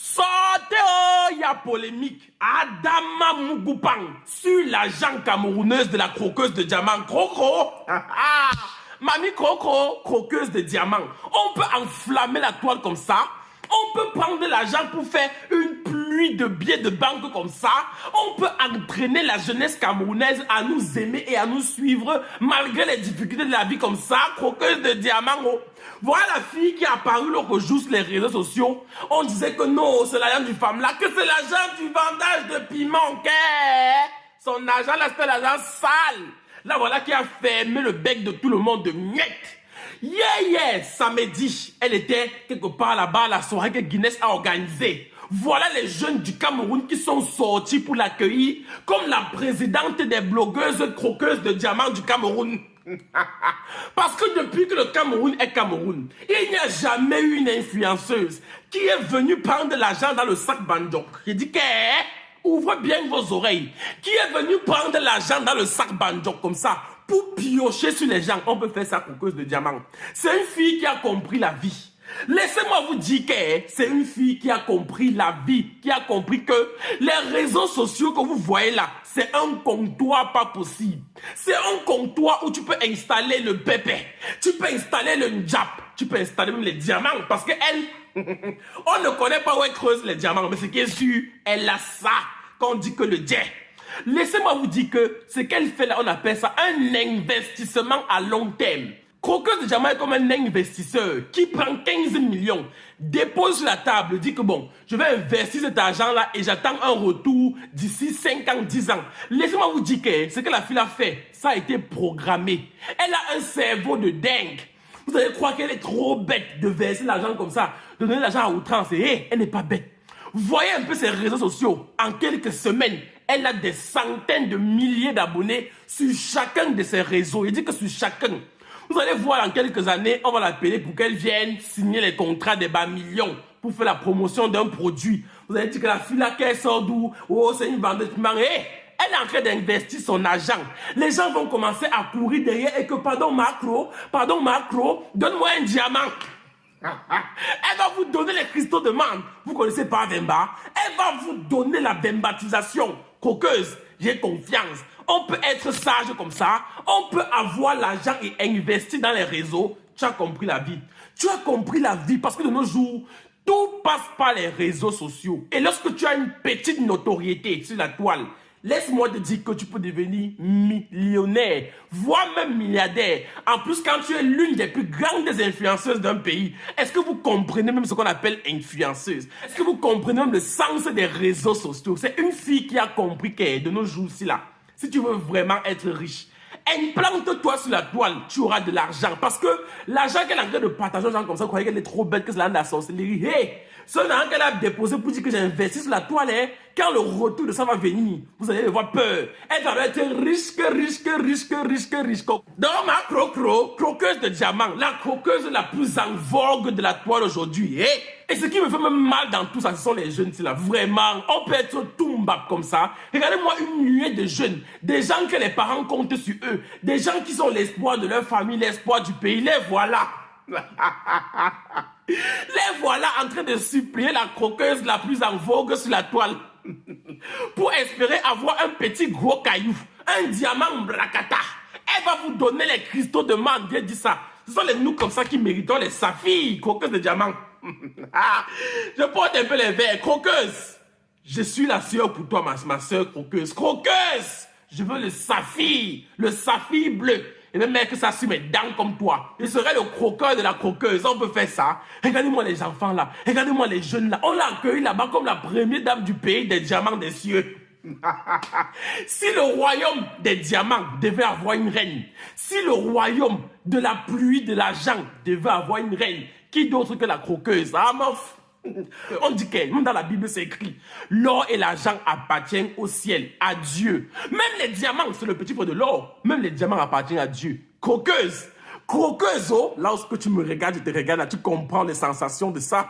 Sortez, oh, il y a polémique. Adama Mougoupan sur l'agent camerounaise de la croqueuse de diamants. Croco. Mamie Croco, croqueuse de diamants. On peut enflammer la toile comme ça. On peut prendre de l'argent pour faire une pluie de billets de banque comme ça. On peut entraîner la jeunesse camerounaise à nous aimer et à nous suivre malgré les difficultés de la vie comme ça. Croqueuse de diamants. Oh. Voilà la fille qui est apparue l'autre jour sur les réseaux sociaux. On disait que non, c'est l'agent du femme là, que c'est l'agent du vendage de piment. Son agent là, c'était l'agent sale. Là voilà qui a fermé le bec de tout le monde de miettes. Samedi, elle était quelque part là-bas à la soirée que Guinness a organisée. Voilà les jeunes du Cameroun qui sont sortis pour l'accueillir comme la présidente des blogueuses croqueuses de diamants du Cameroun. Parce que depuis que le Cameroun est Cameroun, il n'y a jamais eu une influenceuse qui est venue prendre de l'argent dans le sac Bandok. J'ai dit que, ouvrez bien vos oreilles, qui est venue prendre de l'argent dans le sac Bandok comme ça, pour piocher sur les gens. On peut faire ça croqueuse de diamants. C'est une fille qui a compris la vie. Laissez-moi vous dire que c'est une fille qui a compris la vie, qui a compris que les réseaux sociaux que vous voyez là, c'est un comptoir pas possible. C'est un comptoir où tu peux installer le pépé, tu peux installer le njap, tu peux installer même les diamants parce que elle, on ne connaît pas où elle creuse les diamants, mais ce qui est sûr, elle a ça quand on dit que le jet. Laissez-moi vous dire que ce qu'elle fait là, on appelle ça un investissement à long terme. Croqueuse de diamants est comme un investisseur qui prend 15 millions, dépose sur la table, dit que bon, je vais investir cet argent-là et j'attends un retour d'ici 5 ans, 10 ans. Laissez-moi vous dire que ce que la fille a fait, ça a été programmé. Elle a un cerveau de dingue. Vous allez croire qu'elle est trop bête de verser l'argent comme ça, de donner l'argent à outrance. Et elle n'est pas bête. Voyez un peu ses réseaux sociaux. En quelques semaines, elle a des centaines de milliers d'abonnés sur chacun de ses réseaux. Il dit que sur chacun. Vous allez voir dans quelques années, on va l'appeler pour qu'elle vienne signer les contrats des bas millions pour faire la promotion d'un produit. Vous allez dire que la fille là, qu'elle sort d'où? Oh, c'est une vendeuse de piment. Elle est en train d'investir son argent. Les gens vont commencer à courir derrière et que, pardon Macro, donne-moi un diamant. Elle va vous donner les cristaux de menthe. Vous connaissez pas Vemba? Elle va vous donner la vembatisation. Croqueuse, j'ai confiance. On peut être sage comme ça. On peut avoir l'argent et investir dans les réseaux. Tu as compris la vie. Tu as compris la vie parce que de nos jours, tout passe par les réseaux sociaux. Et lorsque tu as une petite notoriété sur la toile, laisse-moi te dire que tu peux devenir millionnaire, voire même milliardaire. En plus, quand tu es l'une des plus grandes influenceuses d'un pays, est-ce que vous comprenez même ce qu'on appelle influenceuse? Est-ce que vous comprenez même le sens des réseaux sociaux? C'est une fille qui a compris que de nos jours-ci là, si tu veux vraiment être riche, implante-toi sur la toile, tu auras de l'argent. Parce que l'argent qu'elle a en train de partager aux gens comme ça, vous croyez qu'elle est trop bête, que c'est l'argent de la sorcellerie. Hey, ce l'argent qu'elle a déposé pour dire que j'ai investi sur la toile, hein, quand le retour de ça va venir, vous allez avoir peur. Elle va être riche. Donc ma croqueuse de diamants, la croqueuse la plus en vogue de la toile aujourd'hui. Hey. Et ce qui me fait même mal dans tout ça, ce sont les jeunes, là. Vraiment, on peut être tout mbap comme ça. Regardez-moi une nuée de jeunes, des gens que les parents comptent sur eux, des gens qui sont l'espoir de leur famille, l'espoir du pays. Les voilà. Les voilà en train de supplier la croqueuse la plus en vogue sur la toile pour espérer avoir un petit gros caillou, un diamant blakata. Elle va vous donner les cristaux de menthe, viens dire ça. Ce sont les nous comme ça qui méritons les saphirs, croqueuses de diamants. Je porte un peu les verres. Croqueuse, je suis la sœur pour toi, ma sœur croqueuse. Croqueuse, je veux le saphir bleu. Et même que ça sur mes dents comme toi. Je serai le croqueur de la croqueuse. On peut faire ça. Regardez-moi les enfants là. Regardez-moi les jeunes là. On l'a accueilli là-bas comme la première dame du pays des diamants des cieux. Si le royaume des diamants devait avoir une reine, si le royaume de la pluie de l'argent devait avoir une reine, qui d'autre que la croqueuse? Ah, mof. On dit que, même dans la Bible, c'est écrit, l'or et l'argent appartiennent au ciel, à Dieu. Même les diamants, c'est le petit frère de l'or. Même les diamants appartiennent à Dieu. Croqueuse, oh, lorsque tu me regardes, je te regarde, là, tu comprends les sensations de ça.